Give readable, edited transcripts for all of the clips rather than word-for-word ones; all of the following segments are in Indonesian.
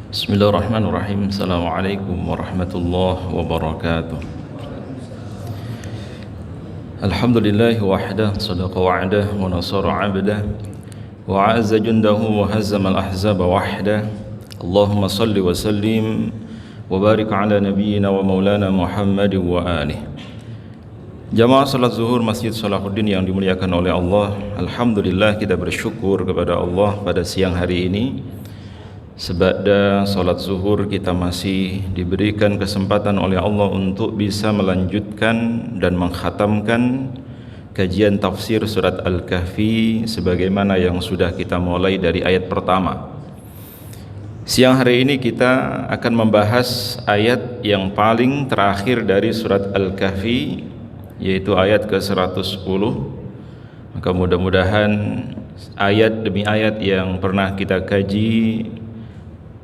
Bismillahirrahmanirrahim. Assalamualaikum warahmatullahi wabarakatuh. Alhamdulillahi wahdah, sadaqa wa'dah, wa nasara 'abdah, wa 'azza jundahu, wa hazzama al-ahzaba wahdah. Allahumma salli wa sallim wa barik ala nabiyyina wa maulana Muhammad wa alihi. Jamaah salat zuhur Masjid Salahuddin yang dimuliakan oleh Allah, alhamdulillah kita bersyukur kepada Allah pada siang hari ini. Sebada salat zuhur kita masih diberikan kesempatan oleh Allah untuk bisa melanjutkan dan mengkhatamkan kajian tafsir surat Al-Kahfi sebagaimana yang sudah kita mulai dari ayat pertama. Siang hari ini kita akan membahas ayat yang paling terakhir dari surat Al-Kahfi, yaitu ayat ke-110. Maka mudah-mudahan ayat demi ayat yang pernah kita kaji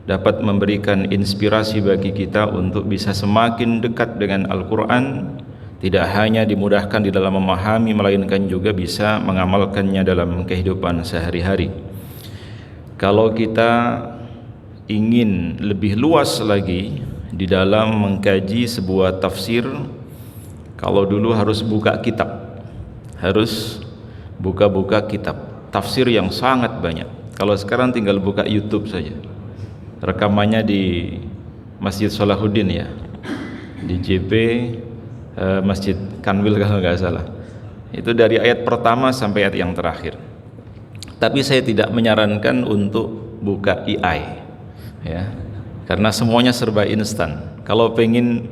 dapat memberikan inspirasi bagi kita untuk bisa semakin dekat dengan Al-Quran, tidak hanya dimudahkan di dalam memahami, melainkan juga bisa mengamalkannya dalam kehidupan sehari-hari. Kalau kita ingin lebih luas lagi di dalam mengkaji sebuah tafsir, kalau dulu harus buka kitab, harus buka kitab tafsir yang sangat banyak. Kalau sekarang tinggal buka YouTube saja, rekamannya di Masjid Salahuddin ya, di JP Masjid Kanwil kalau nggak salah. Itu dari ayat pertama sampai ayat yang terakhir. Tapi saya tidak menyarankan untuk buka AI ya, karena semuanya serba instan. Kalau pengen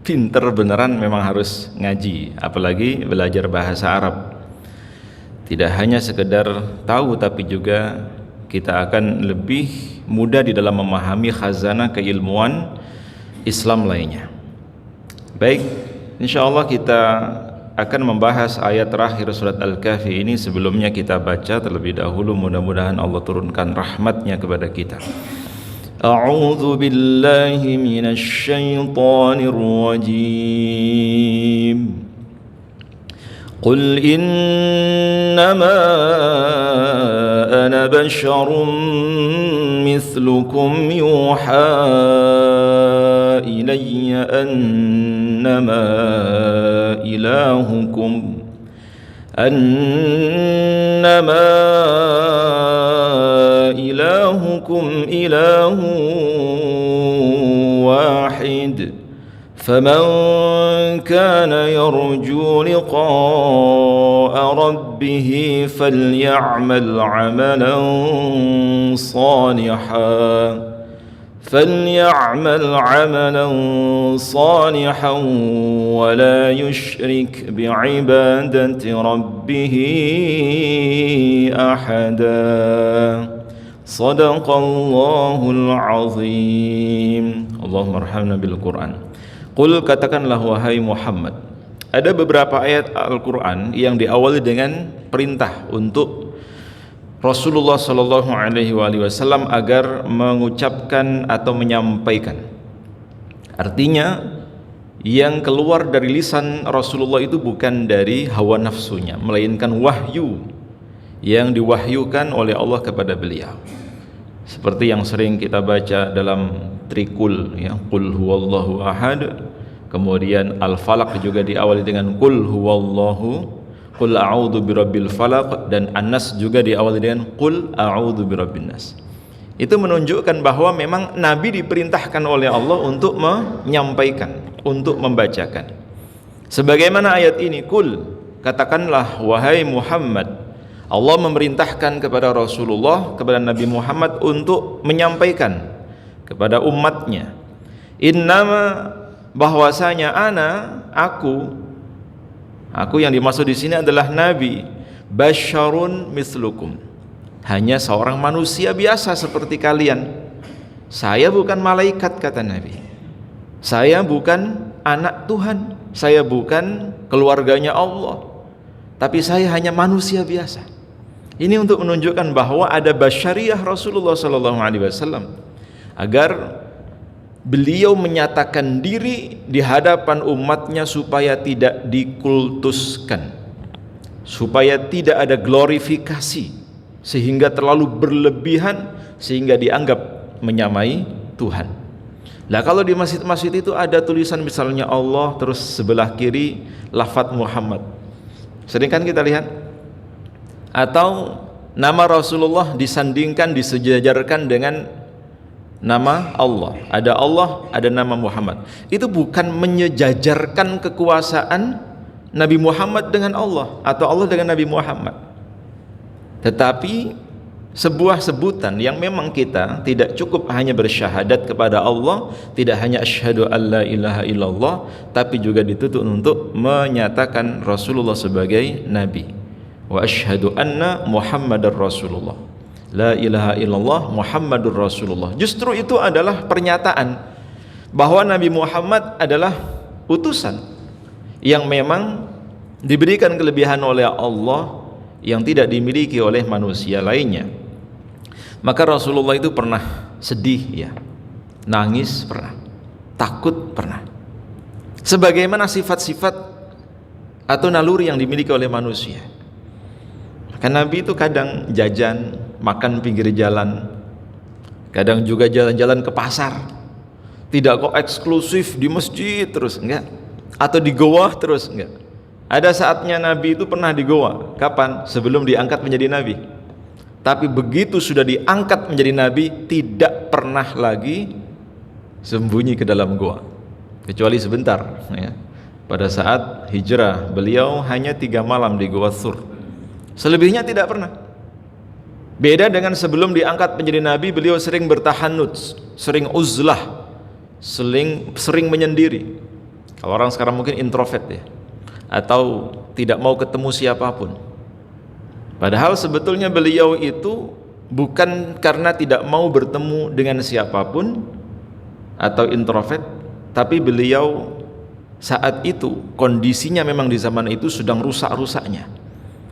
pinter beneran memang harus ngaji, apalagi belajar bahasa Arab. Tidak hanya sekedar tahu, tapi juga kita akan lebih mudah di dalam memahami khazanah keilmuan Islam lainnya. Baik, insyaallah kita akan membahas ayat terakhir surat Al-Kahfi ini. Sebelumnya kita baca terlebih dahulu, mudah-mudahan Allah turunkan rahmatnya kepada kita. A'udzu billahi minasy syaithanir rajim. Qul innama ana basharun mithlukum yuha ilayya annama ilahukum ilahu wahid. فمن كان يرجو لقاء ربه فليعمل عملا صالحا ولا يشرك بعبادة ربه أحدا. صدق الله العظيم. اللهم ارحمنا بالقرآن. Qul, katakanlah wahai Muhammad. Ada beberapa ayat Al-Quran yang diawali dengan perintah untuk Rasulullah Sallallahu Alaihi Wasallam agar mengucapkan atau menyampaikan. Artinya yang keluar dari lisan Rasulullah itu bukan dari hawa nafsunya, melainkan wahyu yang diwahyukan oleh Allah kepada beliau. Seperti yang sering kita baca dalam trikul ya, Qul huwallahu ahad. Kemudian Al-Falaq juga diawali dengan Qul huwallahu, Qul a'udzu birabbil falaq, dan An-Nas juga diawali dengan Qul a'udzu birabbin nas. Itu menunjukkan bahwa memang Nabi diperintahkan oleh Allah untuk menyampaikan, untuk membacakan. Sebagaimana ayat ini, Qul, katakanlah wahai Muhammad. Allah memerintahkan kepada Rasulullah, kepada Nabi Muhammad untuk menyampaikan kepada umatnya, innama, bahwasanya aku yang dimaksud di sini adalah Nabi, basyarun mislukum, hanya seorang manusia biasa seperti kalian. Saya bukan malaikat, kata Nabi. Saya bukan anak Tuhan, saya bukan keluarganya Allah, tapi saya hanya manusia biasa. Ini untuk menunjukkan bahwa ada basyariah Rasulullah SAW, agar beliau menyatakan diri di hadapan umatnya supaya tidak dikultuskan, supaya tidak ada glorifikasi sehingga terlalu berlebihan sehingga dianggap menyamai Tuhan. Lah kalau di masjid-masjid itu ada tulisan misalnya Allah, terus sebelah kiri lafadz Muhammad. Sering kan kita lihat? Atau nama Rasulullah disandingkan, disejajarkan dengan nama Allah. Ada Allah, ada nama Muhammad. Itu bukan menyejajarkan kekuasaan Nabi Muhammad dengan Allah atau Allah dengan Nabi Muhammad, tetapi sebuah sebutan yang memang kita tidak cukup hanya bersyahadat kepada Allah, tidak hanya asyhadu alla ilaha illallah, tapi juga dituntut untuk menyatakan Rasulullah sebagai Nabi. Wa asyhadu anna Muhammadar Rasulullah. La ilaha illallah Muhammadur Rasulullah. Justru itu adalah pernyataan bahwa Nabi Muhammad adalah utusan yang memang diberikan kelebihan oleh Allah yang tidak dimiliki oleh manusia lainnya. Maka Rasulullah itu pernah sedih ya, nangis pernah, takut pernah, sebagaimana sifat-sifat atau naluri yang dimiliki oleh manusia. Maka Nabi itu kadang jajan, makan pinggir jalan, kadang juga jalan-jalan ke pasar. Tidak kok eksklusif di masjid terus, enggak, atau di goa terus, enggak. Ada saatnya Nabi itu pernah di goa. Kapan? Sebelum diangkat menjadi Nabi. Tapi begitu sudah diangkat menjadi Nabi, tidak pernah lagi sembunyi ke dalam goa, kecuali sebentar ya. Pada saat hijrah beliau hanya 3 malam di Goa Thur, selebihnya tidak pernah. Beda dengan sebelum diangkat menjadi Nabi, beliau sering bertahannud, sering uzlah, sering menyendiri. Kalau orang sekarang mungkin introvert ya, atau tidak mau ketemu siapapun. Padahal sebetulnya beliau itu bukan karena tidak mau bertemu dengan siapapun atau introvert, tapi beliau saat itu kondisinya memang di zaman itu sedang rusak-rusaknya.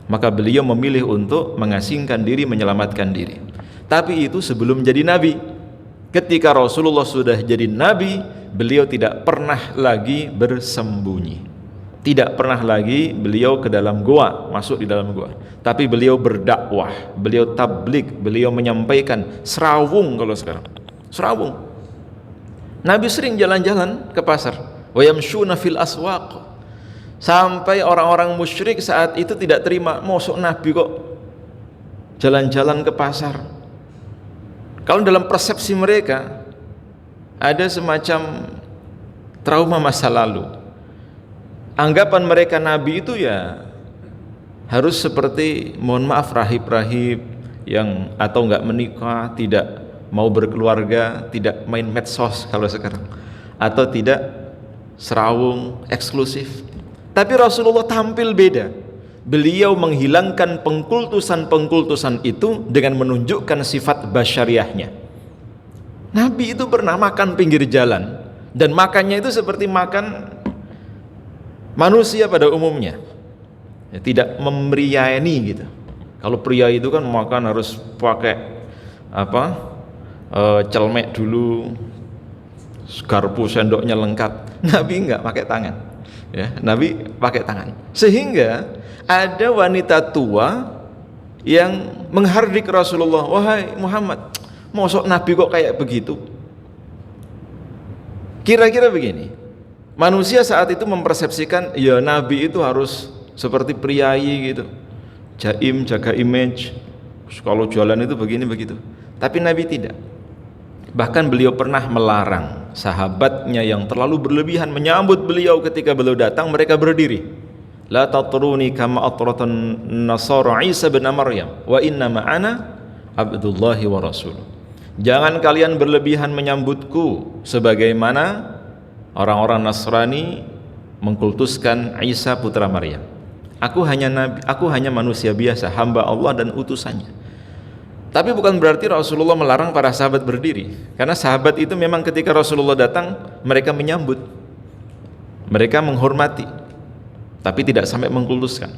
Maka beliau memilih untuk mengasingkan diri, menyelamatkan diri. Tapi itu sebelum jadi Nabi. Ketika Rasulullah sudah jadi Nabi, beliau tidak pernah lagi bersembunyi, tidak pernah lagi beliau ke dalam gua, masuk di dalam gua, tapi beliau berdakwah, beliau tablik, beliau menyampaikan, serawung. Kalau sekarang serawung. Nabi sering jalan-jalan ke pasar, wa yamshuna fil aswaq, sampai orang-orang musyrik saat itu tidak terima, mosok Nabi kok jalan-jalan ke pasar. Kalau dalam persepsi mereka ada semacam trauma masa lalu. Anggapan mereka Nabi itu ya harus seperti, mohon maaf, rahib-rahib yang atau enggak menikah, tidak mau berkeluarga, tidak main medsos kalau sekarang, atau tidak serawung eksklusif. Tapi Rasulullah tampil beda. Beliau menghilangkan pengkultusan-pengkultusan itu dengan menunjukkan sifat basyariahnya. Nabi itu pernah makan pinggir jalan, dan makannya itu seperti makan manusia pada umumnya, ya, tidak memeriani gitu. Kalau pria itu kan makan harus pakai celmek dulu, garpu sendoknya lengkap. Nabi enggak pakai tangan ya, Nabi pakai tangan. Sehingga ada wanita tua yang menghardik Rasulullah, wahai Muhammad, mosok Nabi kok kayak begitu? Kira-kira begini, manusia saat itu mempersepsikan ya Nabi itu harus seperti priayi gitu, jaim, jaga image, kalau jualan itu begini begitu. Tapi Nabi tidak. Bahkan beliau pernah melarang sahabatnya yang terlalu berlebihan menyambut beliau. Ketika beliau datang, mereka berdiri. La tatruni kama atratan nasara Isa bin Maryam wa inna ma'ana Abdullahi wa Rasuluh. Jangan kalian berlebihan menyambutku sebagaimana orang-orang Nasrani mengkultuskan Isa putra Maryam. Aku hanya nabi, aku hanya manusia biasa, hamba Allah dan utusannya. Tapi bukan berarti Rasulullah melarang para sahabat berdiri, karena sahabat itu memang ketika Rasulullah datang mereka menyambut, mereka menghormati, tapi tidak sampai mengkultuskan.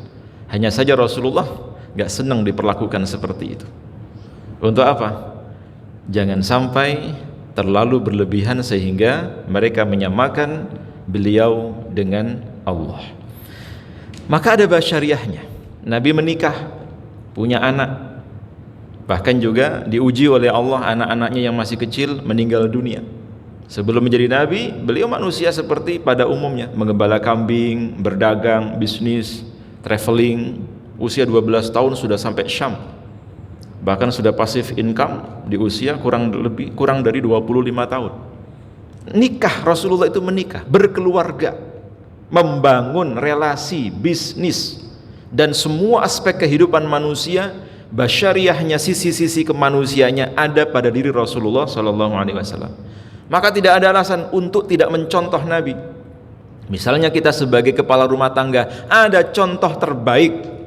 Hanya saja Rasulullah gak senang diperlakukan seperti itu. Untuk apa? Jangan sampai terlalu berlebihan sehingga mereka menyamakan beliau dengan Allah. Maka ada basyariahnya. Nabi menikah, punya anak. Bahkan juga diuji oleh Allah, anak-anaknya yang masih kecil meninggal dunia. Sebelum menjadi nabi, beliau manusia seperti pada umumnya, menggembala kambing, berdagang, bisnis, traveling. Usia 12 tahun sudah sampai Syam. Bahkan sudah passive income di usia kurang dari 25 tahun. Nikah, Rasulullah itu menikah, berkeluarga, membangun relasi, bisnis, dan semua aspek kehidupan manusia, basyariahnya, sisi-sisi kemanusiaannya ada pada diri Rasulullah SAW. Maka tidak ada alasan untuk tidak mencontoh Nabi. Misalnya kita sebagai kepala rumah tangga, ada contoh terbaik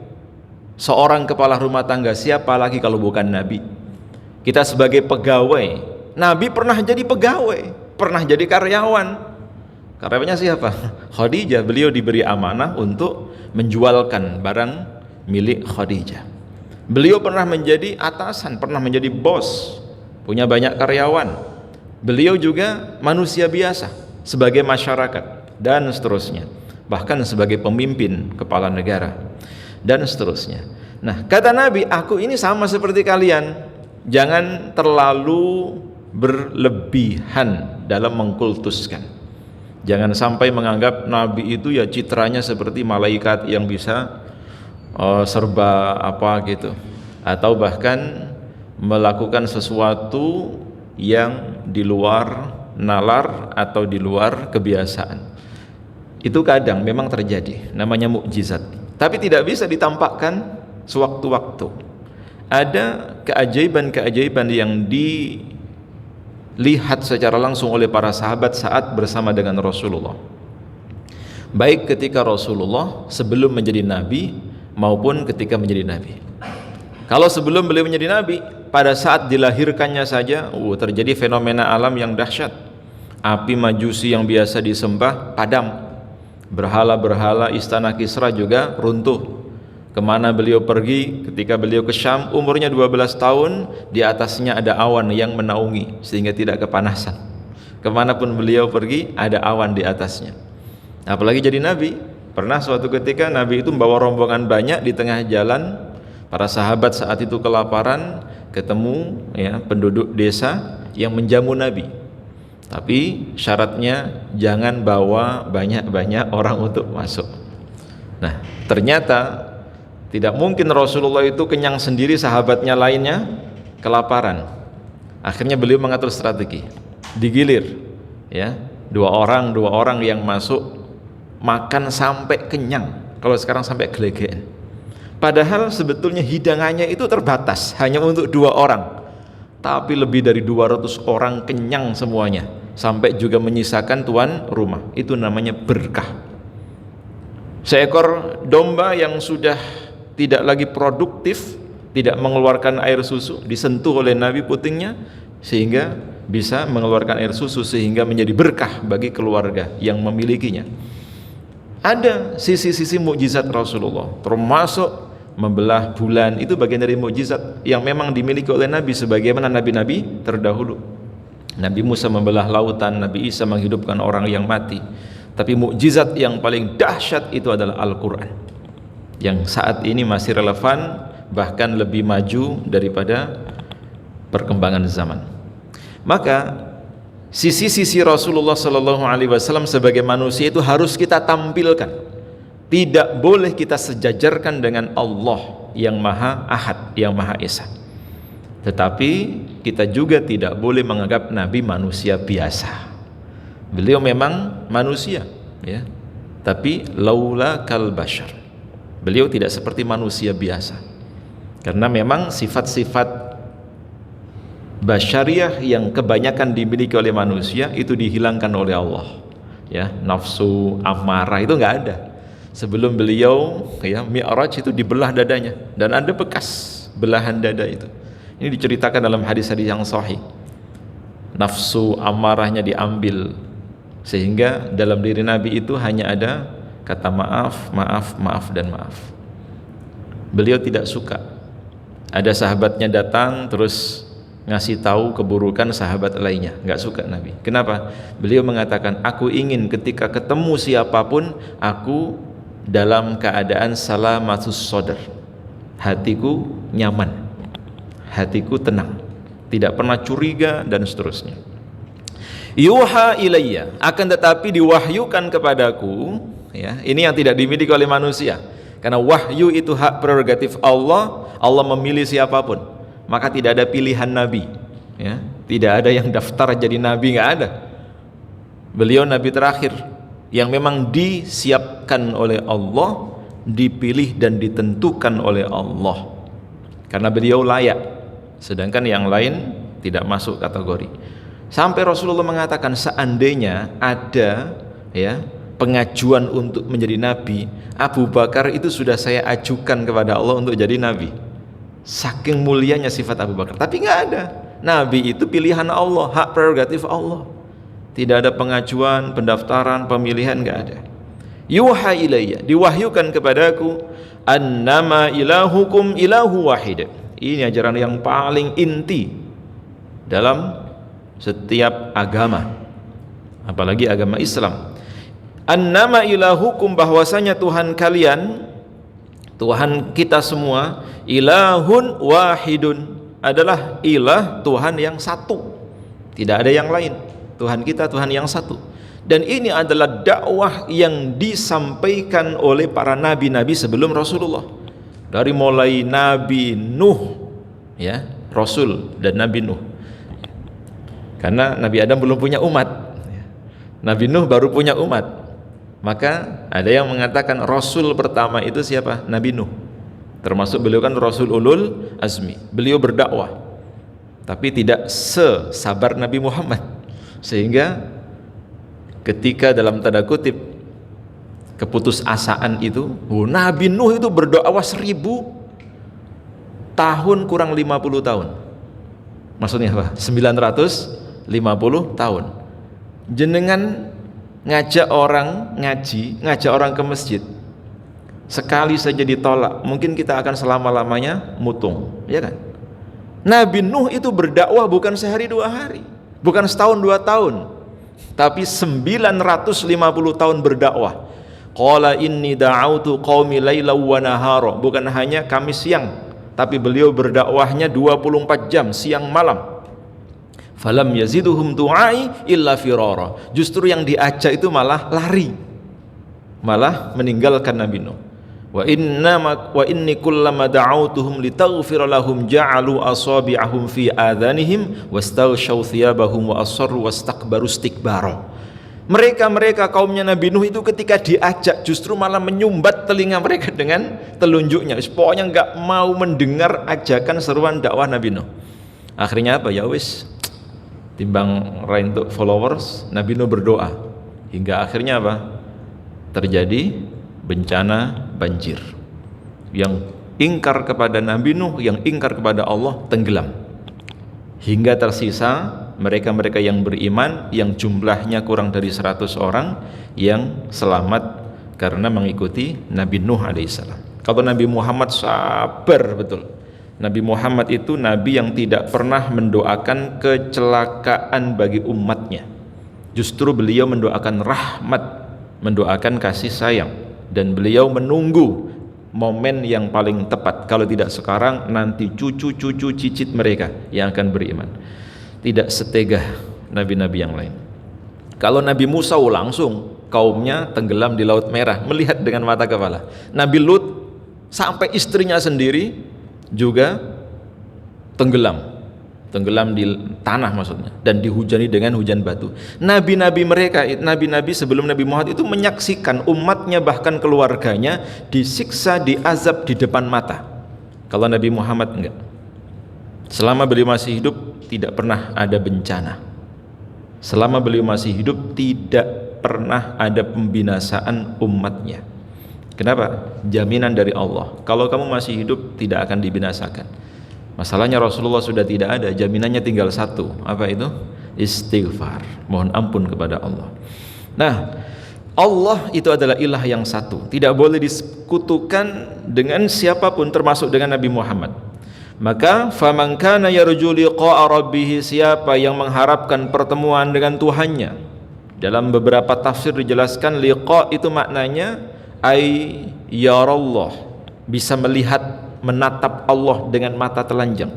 seorang kepala rumah tangga, siapa lagi kalau bukan Nabi? Kita sebagai pegawai, Nabi pernah jadi pegawai, pernah jadi karyawan. Karyawannya siapa? Khadijah. Beliau diberi amanah untuk menjualkan barang milik Khadijah. Beliau pernah menjadi atasan, pernah menjadi bos, punya banyak karyawan. Beliau juga manusia biasa sebagai masyarakat dan seterusnya, bahkan sebagai pemimpin kepala negara dan seterusnya. Nah, kata Nabi, aku ini sama seperti kalian, jangan terlalu berlebihan dalam mengkultuskan. Jangan sampai menganggap Nabi itu ya citranya seperti malaikat yang bisa serba apa gitu, atau bahkan melakukan sesuatu yang di luar nalar atau di luar kebiasaan. Itu kadang memang terjadi, namanya mukjizat, tapi tidak bisa ditampakkan sewaktu-waktu. Ada keajaiban-keajaiban yang dilihat secara langsung oleh para sahabat saat bersama dengan Rasulullah, baik ketika Rasulullah sebelum menjadi nabi maupun ketika menjadi nabi. Kalau sebelum beliau menjadi nabi, pada saat dilahirkannya saja terjadi fenomena alam yang dahsyat. Api majusi yang biasa disembah padam, berhala-berhala istana Kisra juga runtuh. Kemana beliau pergi ketika beliau ke Syam, umurnya 12 tahun, di atasnya ada awan yang menaungi sehingga tidak kepanasan. Kemanapun beliau pergi ada awan di atasnya. Apalagi jadi nabi, pernah suatu ketika Nabi itu membawa rombongan banyak, di tengah jalan para sahabat saat itu kelaparan, ketemu ya penduduk desa yang menjamu Nabi. Tapi syaratnya jangan bawa banyak-banyak orang untuk masuk. Nah, ternyata tidak mungkin Rasulullah itu kenyang sendiri, sahabatnya lainnya kelaparan. Akhirnya beliau mengatur strategi, digilir ya, dua orang yang masuk makan sampai kenyang, kalau sekarang sampai gelegean. Padahal sebetulnya hidangannya itu terbatas, hanya untuk 2 orang, tapi lebih dari 200 orang kenyang semuanya, sampai juga menyisakan tuan rumah. Itu namanya berkah. Seekor domba yang sudah tidak lagi produktif, tidak mengeluarkan air susu, disentuh oleh Nabi putingnya sehingga bisa mengeluarkan air susu, sehingga menjadi berkah bagi keluarga yang memilikinya. Ada sisi-sisi mukjizat Rasulullah, termasuk membelah bulan, itu bagian dari mukjizat yang memang dimiliki oleh Nabi sebagaimana nabi-nabi terdahulu. Nabi Musa membelah lautan, Nabi Isa menghidupkan orang yang mati. Tapi mukjizat yang paling dahsyat itu adalah Al-Quran, yang saat ini masih relevan, bahkan lebih maju daripada perkembangan zaman. Maka sisi-sisi Rasulullah SAW sebagai manusia itu harus kita tampilkan. Tidak boleh kita sejajarkan dengan Allah yang Maha Ahad, yang Maha Esa. Tetapi kita juga tidak boleh menganggap Nabi manusia biasa. Beliau memang manusia ya, tapi laula kal bashar. Beliau tidak seperti manusia biasa, karena memang sifat-sifat basyariah yang kebanyakan dimiliki oleh manusia itu dihilangkan oleh Allah ya. Nafsu amarah itu nggak ada. Sebelum beliau ya Mi'raj itu dibelah dadanya, dan ada bekas belahan dada itu. Ini diceritakan dalam hadis-hadis yang sahih. Nafsu amarahnya diambil, sehingga dalam diri Nabi itu hanya ada kata maaf, maaf, maaf, dan maaf. Beliau tidak suka ada sahabatnya datang terus ngasih tahu keburukan sahabat lainnya, nggak suka Nabi. Kenapa? Beliau mengatakan, aku ingin ketika ketemu siapapun, aku dalam keadaan salamatus sodar, hatiku nyaman, hatiku tenang, tidak pernah curiga dan seterusnya. Yuha ilayya, akan tetapi diwahyukan kepadaku, ya, ini yang tidak dimiliki oleh manusia. Karena wahyu itu hak prerogatif Allah. Allah memilih siapapun, maka tidak ada pilihan nabi, ya. Tidak ada yang daftar jadi nabi, nggak ada. Beliau nabi terakhir yang memang disiapkan oleh Allah, dipilih dan ditentukan oleh Allah, karena beliau layak, sedangkan yang lain tidak masuk kategori. Sampai Rasulullah mengatakan, seandainya ada, ya, pengajuan untuk menjadi nabi, Abu Bakar itu sudah saya ajukan kepada Allah untuk jadi nabi. Saking mulianya sifat Abu Bakar. Tapi nggak ada, nabi itu pilihan Allah, hak prerogatif Allah. Tidak ada pengajuan, pendaftaran, pemilihan, nggak ada. Yuha ilayya, diwahyukan kepadaku, annama ilahukum ilahu wahid. Ini ajaran yang paling inti dalam setiap agama, apalagi agama Islam. Annama ilahukum, bahwasanya Tuhan kalian, Tuhan kita semua, ilahun wahidun, adalah ilah, Tuhan yang satu, tidak ada yang lain. Tuhan kita Tuhan yang satu. Dan ini adalah dakwah yang disampaikan oleh para nabi-nabi sebelum Rasulullah. Dari mulai Nabi Nuh, ya, Rasul dan Nabi Nuh. Karena Nabi Adam belum punya umat, Nabi Nuh baru punya umat. Maka ada yang mengatakan Rasul pertama itu siapa? Nabi Nuh. Termasuk beliau kan Rasul Ulul Azmi. Beliau berdakwah, tapi tidak sesabar Nabi Muhammad. Sehingga ketika dalam tanda kutip keputusasaan itu, Nabi Nuh itu berdakwah 1000 tahun kurang 50 tahun. Maksudnya apa? 950 tahun. Jenengan ngajak orang ngaji, ngajak orang ke masjid, sekali saja ditolak, mungkin kita akan selama-lamanya mutung, ya kan? Nabi Nuh itu berdakwah bukan sehari 2 hari, bukan setahun 2 tahun, tapi 950 tahun berdakwah. Qala inni da'autu qaumi lailan wa nahara, bukan hanya kami siang, tapi beliau berdakwahnya 24 jam, siang malam. Falam yaziduhum du'ai illa firara, justru yang diajak itu malah lari, malah meninggalkan Nabi Nuh. Wa inni kullama da'autuhum litaghfira lahum ja'alu asabi'ahum fi adhanihim wastaghshaw thiyabahum wa asarru wastakbaru istikbara. Mereka kaumnya Nabi Nuh itu ketika diajak justru malah menyumbat telinga mereka dengan telunjuknya. Pokoknya enggak mau mendengar ajakan seruan dakwah Nabi Nuh. Akhirnya apa? Ya wis, timbang raih untuk followers, Nabi Nuh berdoa hingga akhirnya apa? Terjadi bencana banjir. Yang ingkar kepada Nabi Nuh, yang ingkar kepada Allah, tenggelam. Hingga tersisa mereka-mereka yang beriman, yang jumlahnya kurang dari 100 orang, yang selamat karena mengikuti Nabi Nuh alaihissalam. Kalau Nabi Muhammad sabar betul. Nabi Muhammad itu nabi yang tidak pernah mendoakan kecelakaan bagi umatnya. Justru beliau mendoakan rahmat, mendoakan kasih sayang, dan beliau menunggu momen yang paling tepat. Kalau tidak sekarang, nanti cucu-cucu cicit mereka yang akan beriman. Tidak setegah nabi-nabi yang lain. Kalau Nabi Musa langsung kaumnya tenggelam di Laut Merah, melihat dengan mata kepala. Nabi Lut sampai istrinya sendiri juga tenggelam di tanah maksudnya, dan dihujani dengan hujan batu. Nabi-nabi mereka, nabi-nabi sebelum Nabi Muhammad itu menyaksikan umatnya bahkan keluarganya disiksa, diazab di depan mata. Kalau Nabi Muhammad enggak. Selama beliau masih hidup tidak pernah ada bencana. Selama beliau masih hidup tidak pernah ada pembinasaan umatnya. Kenapa? Jaminan dari Allah, kalau kamu masih hidup tidak akan dibinasakan. Masalahnya Rasulullah sudah tidak ada, jaminannya tinggal satu. Apa itu? Istighfar, mohon ampun kepada Allah. Nah, Allah itu adalah ilah yang satu, tidak boleh disekutukan dengan siapapun, termasuk dengan Nabi Muhammad. Maka faman kana yarju liqa'a rabbih, siapa yang mengharapkan pertemuan dengan Tuhannya. Dalam beberapa tafsir dijelaskan liqa itu maknanya ay yarallah, bisa melihat, menatap Allah dengan mata telanjang.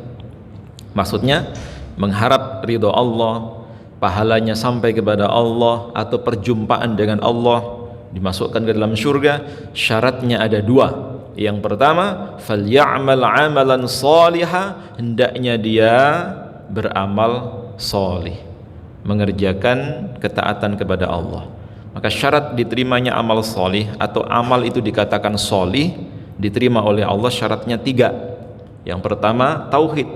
Maksudnya mengharap ridho Allah, pahalanya sampai kepada Allah, atau perjumpaan dengan Allah, dimasukkan ke dalam surga, syaratnya ada dua. Yang pertama, falya'mal 'amalan shaliha, hendaknya dia beramal sholih, mengerjakan ketaatan kepada Allah. Maka syarat diterimanya amal sholih, atau amal itu dikatakan sholih, diterima oleh Allah, syaratnya tiga. Yang pertama, tauhid.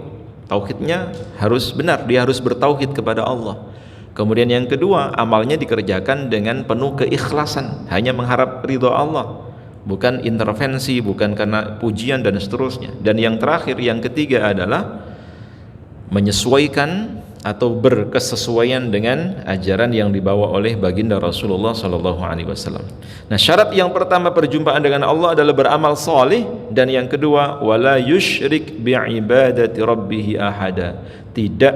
Tauhidnya harus benar, dia harus bertauhid kepada Allah. Kemudian yang kedua, amalnya dikerjakan dengan penuh keikhlasan, hanya mengharap ridho Allah, bukan intervensi, bukan karena pujian dan seterusnya. Dan yang terakhir, yang ketiga adalah menyesuaikan atau berkesesuaian dengan ajaran yang dibawa oleh baginda Rasulullah sallallahu alaihi wasallam. Nah, syarat yang pertama perjumpaan dengan Allah adalah beramal salih, dan yang kedua wala yusyrik bi'ibadati rabbih ahada, tidak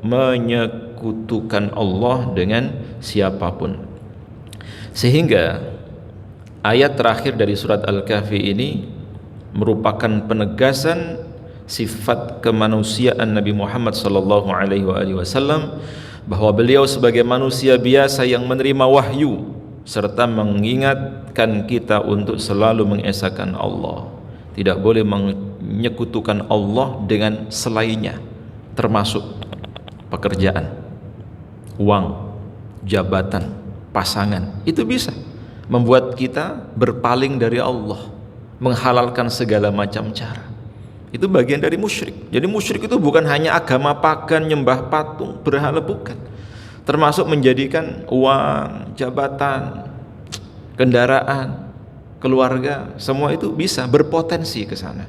menyekutukan Allah dengan siapapun. Sehingga ayat terakhir dari surat Al-Kahfi ini merupakan penegasan sifat kemanusiaan Nabi Muhammad sallallahu alaihi wasallam, bahwa beliau sebagai manusia biasa yang menerima wahyu, serta mengingatkan kita untuk selalu mengesahkan Allah, tidak boleh menyekutukan Allah dengan selainnya, termasuk pekerjaan, uang, jabatan, pasangan. Itu bisa membuat kita berpaling dari Allah, menghalalkan segala macam cara. Itu bagian dari musyrik. Jadi musyrik itu bukan hanya agama pagan, nyembah patung, berhala, bukan. Termasuk menjadikan uang, jabatan, kendaraan, keluarga, semua itu bisa berpotensi ke sana.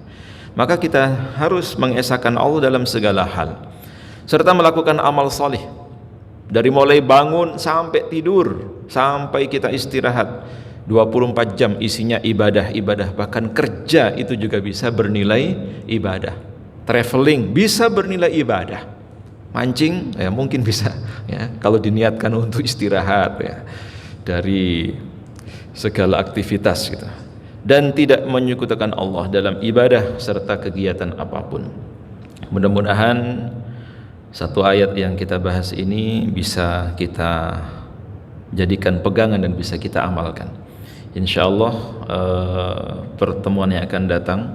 Maka kita harus mengesahkan Allah dalam segala hal, serta melakukan amal salih. Dari mulai bangun sampai tidur, sampai kita istirahat, 24 jam isinya ibadah-ibadah. Bahkan kerja itu juga bisa bernilai ibadah. Traveling bisa bernilai ibadah. Mancing ya mungkin bisa ya, kalau diniatkan untuk istirahat ya dari segala aktivitas gitu. Dan tidak menyekutukan Allah dalam ibadah serta kegiatan apapun. Mudah-mudahan satu ayat yang kita bahas ini bisa kita jadikan pegangan dan bisa kita amalkan. Insyaallah pertemuan yang akan datang,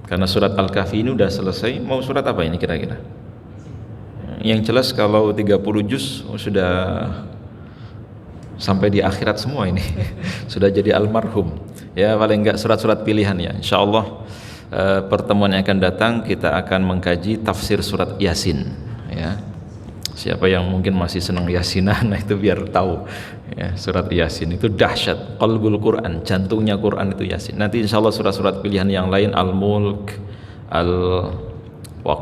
karena surat Al-Kahfi ini udah selesai. Mau surat apa ini kira-kira? Yang jelas kalau 30 juz sudah sampai di akhirat semua ini. Sudah jadi almarhum. Ya paling enggak surat-surat pilihan ya. Insyaallah pertemuan yang akan datang kita akan mengkaji tafsir surat Yasin ya. Siapa yang mungkin masih senang yasinan, nah itu biar tahu ya, surat Yasin itu dahsyat, qalbul Quran, jantungnya Quran itu Yasin. Nanti insyaallah surat-surat pilihan yang lain, Al-Mulk, Al-Waqi'ah,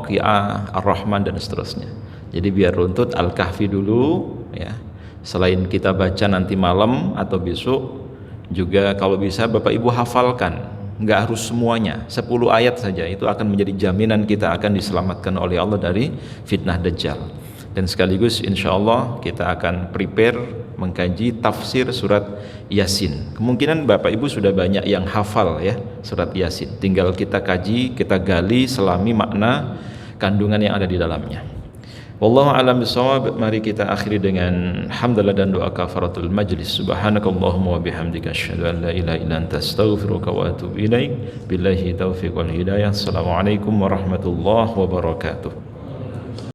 Ar-Rahman dan seterusnya. Jadi biar runtut Al-Kahfi dulu ya. Selain kita baca nanti malam atau besok, juga kalau bisa Bapak Ibu hafalkan, nggak harus semuanya, 10 ayat saja, itu akan menjadi jaminan kita akan diselamatkan oleh Allah dari fitnah Dajjal. Dan sekaligus insyaallah kita akan prepare mengkaji tafsir surat Yasin. Kemungkinan Bapak Ibu sudah banyak yang hafal ya surat Yasin, tinggal kita kaji, kita gali, selami makna kandungan yang ada di dalamnya. Wallahu a'lam bishawab. Mari kita akhiri dengan hamdalah dan doa kafaratul majlis. Subhanakallahumma wa bihamdika asyhadu an la ilaha illa anta astaghfiruka wa atubu ilaik. Billahi taufiq wal hidayah. Assalamualaikum warahmatullahi wabarakatuh.